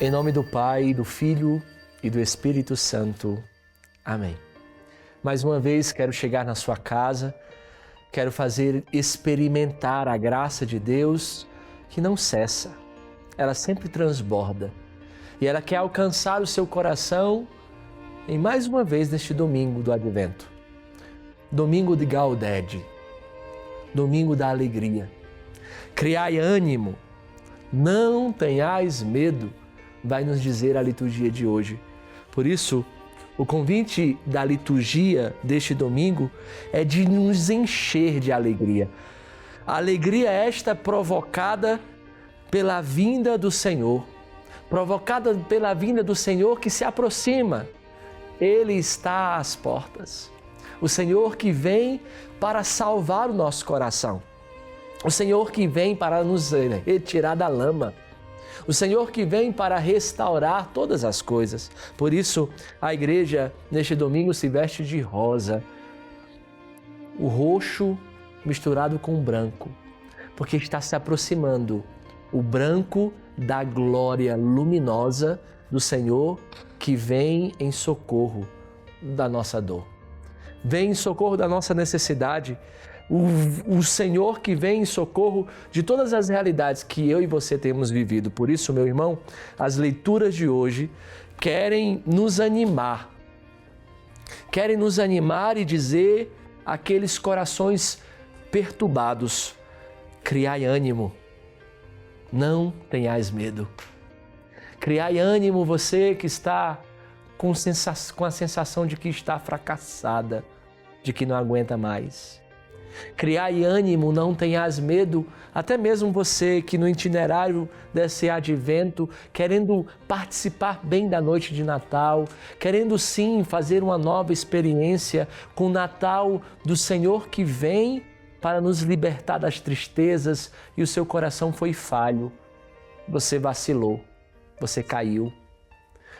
Em nome do Pai, do Filho e do Espírito Santo. Amém. Mais uma vez quero chegar na sua casa, quero fazer experimentar a graça de Deus que não cessa, ela sempre transborda. E ela quer alcançar o seu coração em mais uma vez neste domingo do Advento. Domingo de Gaudete, domingo da alegria. Criai ânimo, não tenhais medo, vai nos dizer a liturgia de hoje. Por isso, o convite da liturgia deste domingo é de nos encher de alegria. A alegria esta provocada pela vinda do Senhor, provocada pela vinda do Senhor que se aproxima. Ele está às portas. O Senhor que vem para salvar o nosso coração. O Senhor que vem para nos retirar da lama. O Senhor que vem para restaurar todas as coisas. Por isso, a igreja, neste domingo, se veste de rosa. O roxo misturado com o branco. Porque está se aproximando o branco da glória luminosa do Senhor que vem em socorro da nossa dor. Vem em socorro da nossa necessidade. O Senhor que vem em socorro de todas as realidades que eu e você temos vivido. Por isso, meu irmão, as leituras de hoje querem nos animar. Querem nos animar e dizer àqueles corações perturbados: criai ânimo, não tenhais medo. Criai ânimo, você que está com a sensação de que está fracassada, de que não aguenta mais. Criai ânimo, não tenhas medo, até mesmo você que no itinerário desse advento, querendo participar bem da noite de Natal, querendo sim fazer uma nova experiência com o Natal do Senhor que vem para nos libertar das tristezas e o seu coração foi falho. Você vacilou, você caiu,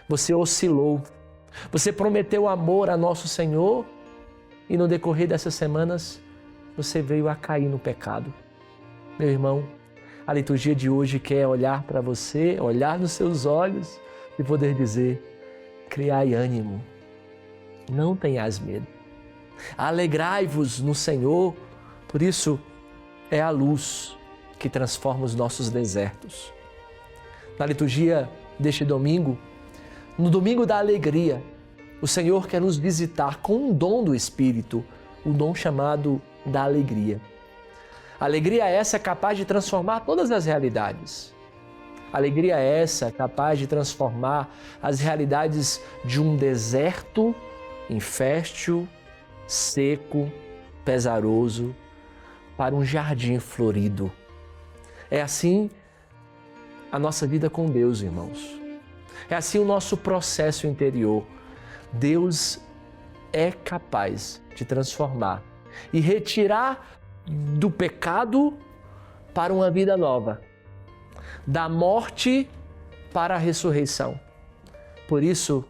você oscilou, você prometeu amor a nosso Senhor e no decorrer dessas semanas você veio a cair no pecado. Meu irmão, a liturgia de hoje quer olhar para você, olhar nos seus olhos e poder dizer: criai ânimo, não tenhais medo. Alegrai-vos no Senhor, por isso é a luz que transforma os nossos desertos. Na liturgia deste domingo, no domingo da alegria, o Senhor quer nos visitar com um dom do Espírito, o dom chamado da alegria. A alegria essa é capaz de transformar todas as realidades. A alegria essa é capaz de transformar as realidades de um deserto infértil, seco, pesaroso, para um jardim florido. É assim a nossa vida com Deus, irmãos. É assim o nosso processo interior. Deus é capaz de transformar e retirar do pecado para uma vida nova, da morte para a ressurreição. Por isso,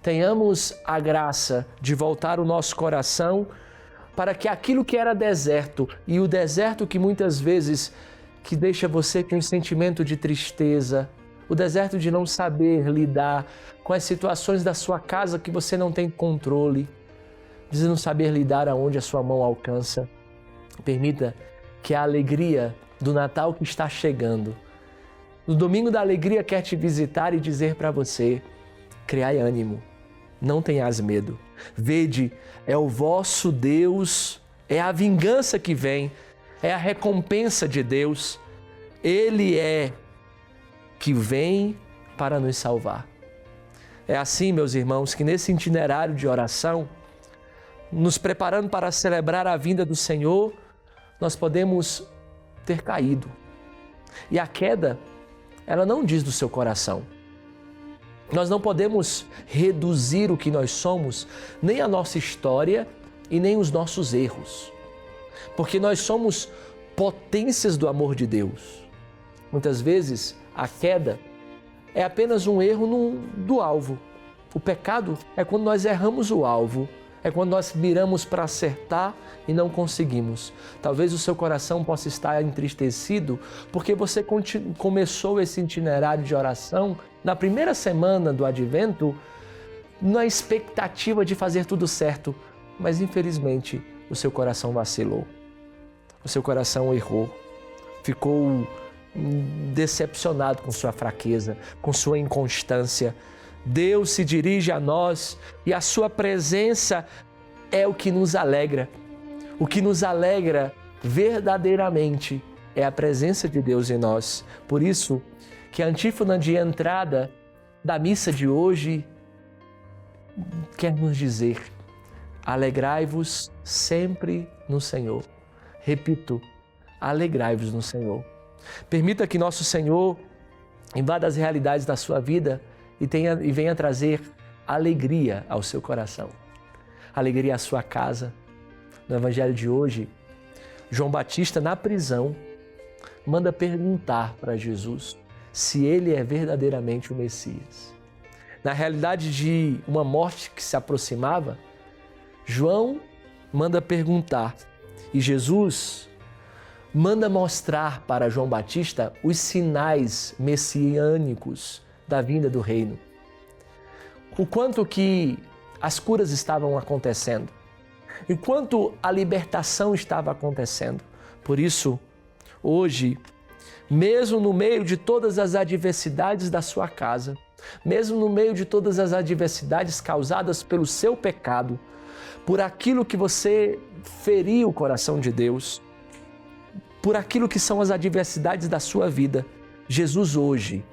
tenhamos a graça de voltar o nosso coração para que aquilo que era deserto, e o deserto que muitas vezes que deixa você com um sentimento de tristeza, o deserto de não saber lidar com as situações da sua casa que você não tem controle, de não saber lidar aonde a sua mão alcança. Permita que a alegria do Natal que está chegando, no domingo da alegria, quer te visitar e dizer para você: criai ânimo, não tenhas medo. Vede, é o vosso Deus, é a vingança que vem, é a recompensa de Deus. Ele é que vem para nos salvar. É assim, meus irmãos, que nesse itinerário de oração, nos preparando para celebrar a vinda do Senhor, nós podemos ter caído. E a queda, ela não diz do seu coração. Nós não podemos reduzir o que nós somos, nem a nossa história e nem os nossos erros. Porque nós somos potências do amor de Deus. Muitas vezes, a queda é apenas um erro do alvo. O pecado é quando nós erramos o alvo, é quando nós miramos para acertar e não conseguimos. Talvez o seu coração possa estar entristecido porque você começou esse itinerário de oração na primeira semana do Advento, na expectativa de fazer tudo certo, mas infelizmente o seu coração vacilou, o seu coração errou, ficou decepcionado com sua fraqueza, com sua inconstância. Deus se dirige a nós e a sua presença é o que nos alegra. O que nos alegra verdadeiramente é a presença de Deus em nós. Por isso que a antífona de entrada da missa de hoje quer nos dizer: alegrai-vos sempre no Senhor. Repito, alegrai-vos no Senhor. Permita que nosso Senhor invada as realidades da sua vida e venha trazer alegria ao seu coração, alegria à sua casa. No Evangelho de hoje, João Batista, na prisão, manda perguntar para Jesus se ele é verdadeiramente o Messias. Na realidade de uma morte que se aproximava, João manda perguntar e Jesus manda mostrar para João Batista os sinais messiânicos da vinda do reino. O quanto que as curas estavam acontecendo, e quanto a libertação estava acontecendo. Por isso, hoje, mesmo no meio de todas as adversidades da sua casa, mesmo no meio de todas as adversidades causadas pelo seu pecado, por aquilo que você feriu o coração de Deus, por aquilo que são as adversidades da sua vida, Jesus hoje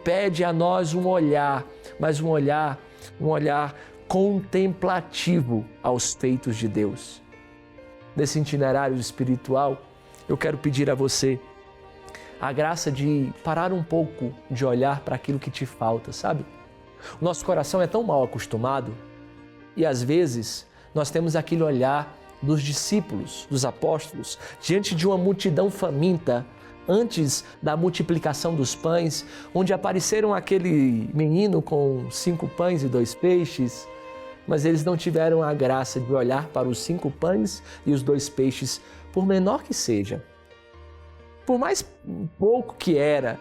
pede a nós um olhar, mas um olhar contemplativo aos feitos de Deus. Nesse itinerário espiritual, eu quero pedir a você a graça de parar um pouco de olhar para aquilo que te falta, sabe? O nosso coração é tão mal acostumado e às vezes nós temos aquele olhar dos discípulos, dos apóstolos, diante de uma multidão faminta, antes da multiplicação dos pães, onde apareceram aquele menino com 5 pães e 2 peixes, mas eles não tiveram a graça de olhar para os 5 pães e os 2 peixes, por menor que seja. Por mais pouco que era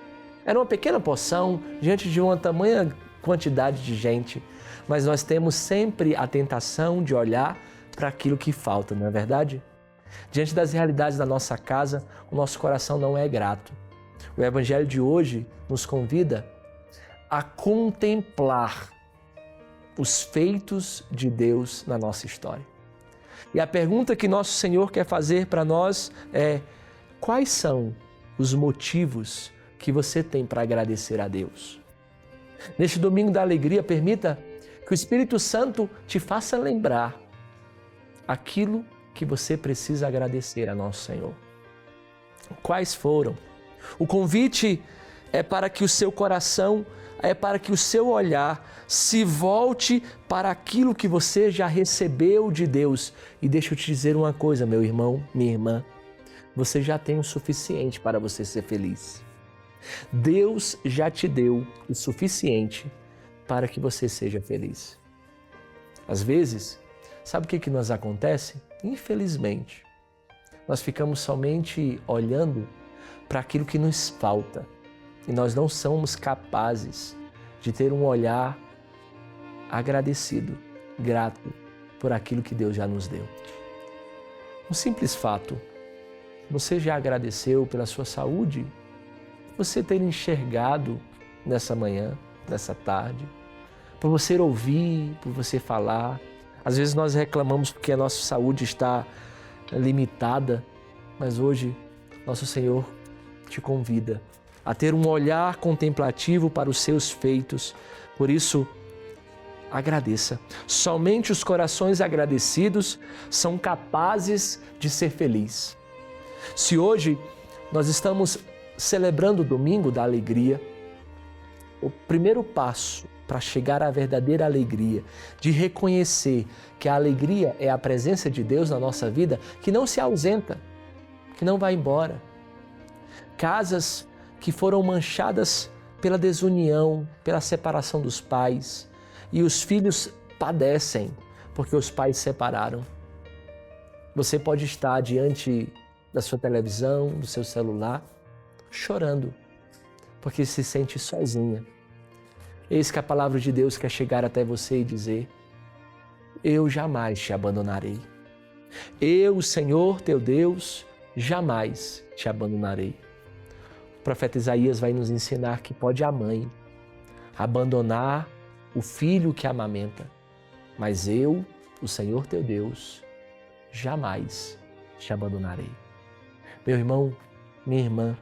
uma pequena porção diante de uma tamanha quantidade de gente, mas nós temos sempre a tentação de olhar para aquilo que falta, não é verdade? Diante das realidades da nossa casa, o nosso coração não é grato. O Evangelho de hoje nos convida a contemplar os feitos de Deus na nossa história. E a pergunta que nosso Senhor quer fazer para nós é: quais são os motivos que você tem para agradecer a Deus? Neste domingo da alegria, permita que o Espírito Santo te faça lembrar aquilo que você precisa agradecer a nosso Senhor. Quais foram? O convite é para que o seu coração, é para que o seu olhar se volte para aquilo que você já recebeu de Deus. E deixa eu te dizer uma coisa, meu irmão, minha irmã, você já tem o suficiente para você ser feliz. Deus já te deu o suficiente para que você seja feliz. Às vezes, sabe o que nos acontece? Infelizmente, nós ficamos somente olhando para aquilo que nos falta e nós não somos capazes de ter um olhar agradecido, grato por aquilo que Deus já nos deu. Um simples fato: você já agradeceu pela sua saúde? Você ter enxergado nessa manhã, nessa tarde, por você ouvir, por você falar. Às vezes nós reclamamos porque a nossa saúde está limitada, mas hoje nosso Senhor te convida a ter um olhar contemplativo para os seus feitos. Por isso, agradeça. Somente os corações agradecidos são capazes de ser felizes. Se hoje nós estamos celebrando o domingo da alegria, o primeiro passo para chegar à verdadeira alegria, de reconhecer que a alegria é a presença de Deus na nossa vida, que não se ausenta, que não vai embora. Casas que foram manchadas pela desunião, pela separação dos pais, e os filhos padecem porque os pais se separaram. Você pode estar diante da sua televisão, do seu celular, chorando, porque se sente sozinha, Eis que a palavra de Deus quer chegar até você e dizer: eu jamais te abandonarei. Eu, o Senhor teu Deus, jamais te abandonarei. O profeta Isaías vai nos ensinar que pode a mãe abandonar o filho que amamenta, mas eu, o Senhor teu Deus, jamais te abandonarei. Meu irmão, minha irmã,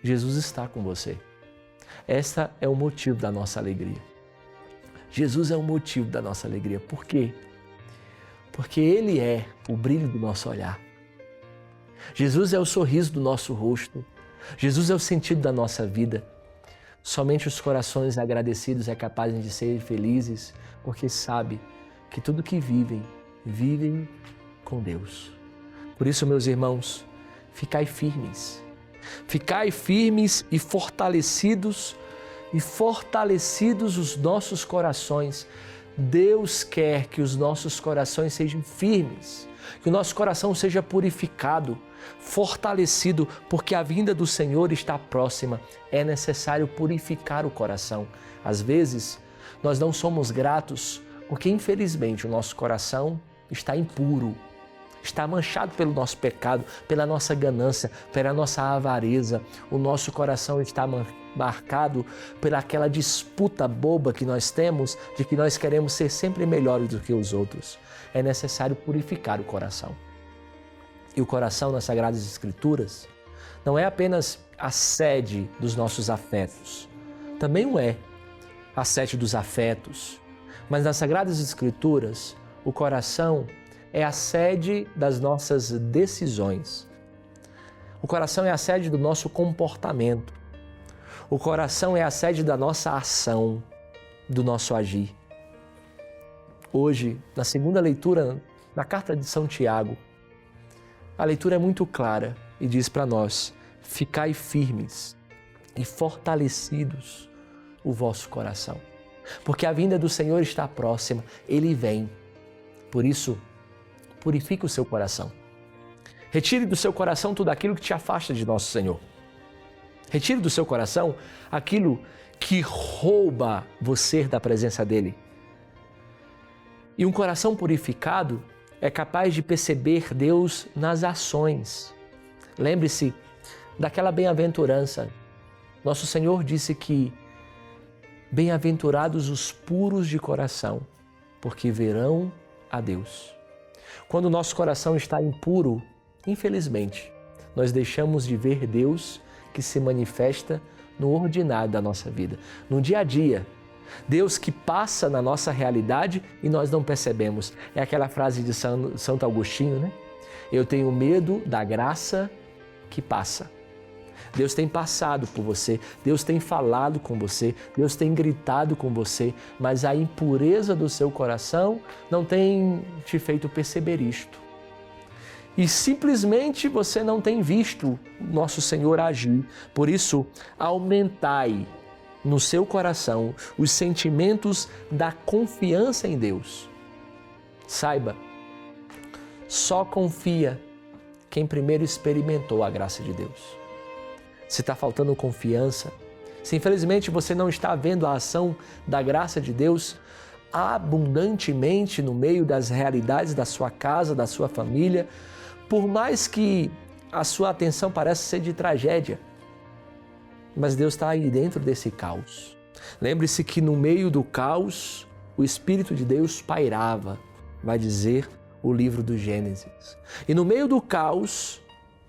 Jesus está com você. Esse é o motivo da nossa alegria. Jesus é o motivo da nossa alegria. Por quê? Porque Ele é o brilho do nosso olhar. Jesus é o sorriso do nosso rosto. Jesus é o sentido da nossa vida. Somente os corações agradecidos é capazes de ser felizes, porque sabe que tudo que vivem, vivem com Deus. Por isso, meus irmãos, ficai firmes. Ficai firmes e fortalecidos os nossos corações. Deus quer que os nossos corações sejam firmes, que o nosso coração seja purificado, fortalecido, porque a vinda do Senhor está próxima. É necessário purificar o coração. Às vezes, nós não somos gratos porque, infelizmente, o nosso coração está impuro, está manchado pelo nosso pecado, pela nossa ganância, pela nossa avareza. O nosso coração está marcado pelaquela disputa boba que nós temos, de que nós queremos ser sempre melhores do que os outros. É necessário purificar o coração. E o coração nas Sagradas Escrituras não é apenas a sede dos nossos afetos, também o é a sede dos afetos, mas nas Sagradas Escrituras o coração é a sede das nossas decisões. O coração é a sede do nosso comportamento. O coração é a sede da nossa ação, do nosso agir. Hoje, na segunda leitura, na carta de São Tiago, a leitura é muito clara e diz para nós: ficai firmes e fortalecidos o vosso coração, porque a vinda do Senhor está próxima, Ele vem. Por isso, purifique o seu coração. Retire do seu coração tudo aquilo que te afasta de nosso Senhor. Retire do seu coração aquilo que rouba você da presença dEle. E um coração purificado é capaz de perceber Deus nas ações. Lembre-se daquela bem-aventurança. Nosso Senhor disse que bem-aventurados os puros de coração, porque verão a Deus. Quando o nosso coração está impuro, infelizmente, nós deixamos de ver Deus que se manifesta no ordinário da nossa vida, no dia a dia. Deus que passa na nossa realidade e nós não percebemos. É aquela frase de Santo Agostinho, né? Eu tenho medo da graça que passa. Deus tem passado por você, Deus tem falado com você, Deus tem gritado com você, mas a impureza do seu coração não tem te feito perceber isto. E simplesmente você não tem visto nosso Senhor agir. Por isso, aumentai no seu coração os sentimentos da confiança em Deus. Saiba, só confia quem primeiro experimentou a graça de Deus. Se está faltando confiança, se infelizmente você não está vendo a ação da graça de Deus abundantemente no meio das realidades da sua casa, da sua família, por mais que a sua atenção pareça ser de tragédia, mas Deus está aí dentro desse caos. Lembre-se que no meio do caos, o Espírito de Deus pairava, vai dizer o livro do Gênesis. E no meio do caos,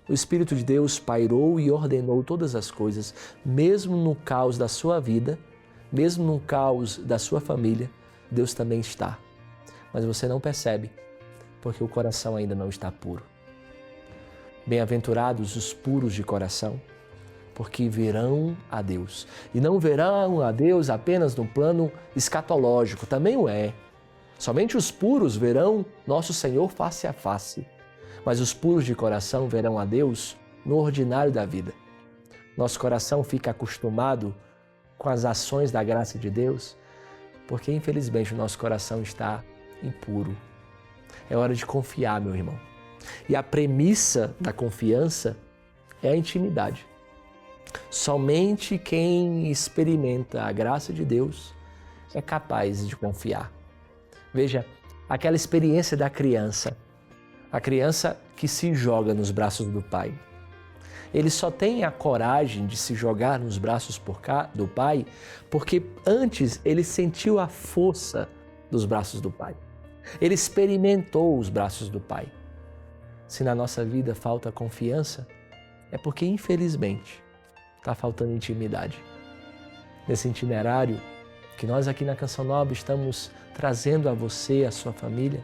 o Espírito de Deus pairou e ordenou todas as coisas, mesmo no caos da sua vida, mesmo no caos da sua família, Deus também está. Mas você não percebe, porque o coração ainda não está puro. Bem-aventurados os puros de coração, porque verão a Deus. E não verão a Deus apenas no plano escatológico, também o é. Somente os puros verão nosso Senhor face a face. Mas os puros de coração verão a Deus no ordinário da vida. Nosso coração fica acostumado com as ações da graça de Deus, porque infelizmente o nosso coração está impuro. É hora de confiar, meu irmão. E a premissa da confiança é a intimidade. Somente quem experimenta a graça de Deus é capaz de confiar. Veja, aquela experiência da criança, a criança que se joga nos braços do pai. Ele só tem a coragem de se jogar nos braços do pai porque antes ele sentiu a força dos braços do pai. Ele experimentou os braços do pai. Se na nossa vida falta confiança, é porque, infelizmente, está faltando intimidade. Nesse itinerário que nós aqui na Canção Nova estamos trazendo a você, a sua família,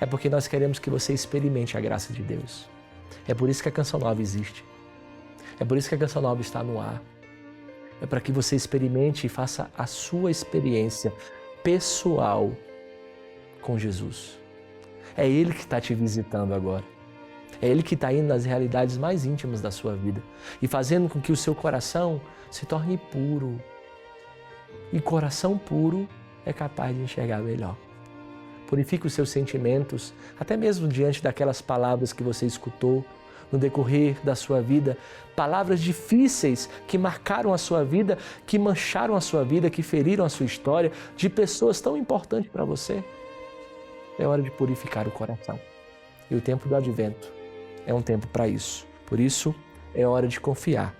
é porque nós queremos que você experimente a graça de Deus. É por isso que a Canção Nova existe. É por isso que a Canção Nova está no ar. É para que você experimente e faça a sua experiência pessoal com Jesus. É Ele que está te visitando agora. É Ele que está indo nas realidades mais íntimas da sua vida e fazendo com que o seu coração se torne puro. E coração puro é capaz de enxergar melhor. Purifique os seus sentimentos, até mesmo diante daquelas palavras que você escutou no decorrer da sua vida, palavras difíceis que marcaram a sua vida, que mancharam a sua vida, que feriram a sua história, de pessoas tão importantes para você. É hora de purificar o coração. E o tempo do advento é um tempo para isso. Por isso, é hora de confiar.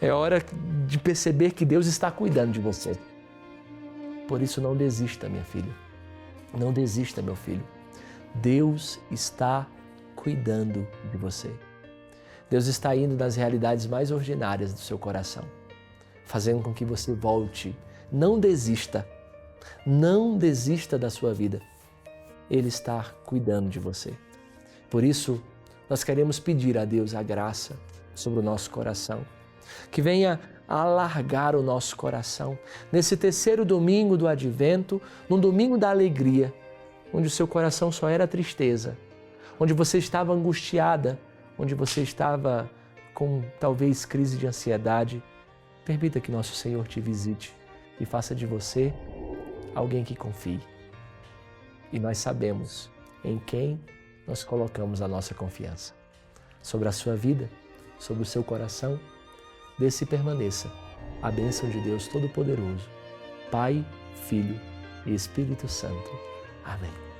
É hora de perceber que Deus está cuidando de você. Por isso, não desista, minha filha. Não desista, meu filho. Deus está cuidando de você. Deus está indo nas realidades mais ordinárias do seu coração, fazendo com que você volte. Não desista. Não desista da sua vida. Ele está cuidando de você. Por isso, nós queremos pedir a Deus a graça sobre o nosso coração, que venha alargar o nosso coração nesse terceiro domingo do Advento, num domingo da alegria, onde o seu coração só era tristeza, onde você estava angustiada, onde você estava com talvez crise de ansiedade. Permita que nosso Senhor te visite e faça de você alguém que confie. E nós sabemos em quem nós colocamos a nossa confiança. Sobre a sua vida, sobre o seu coração, desça e permaneça a bênção de Deus Todo-Poderoso, Pai, Filho e Espírito Santo. Amém.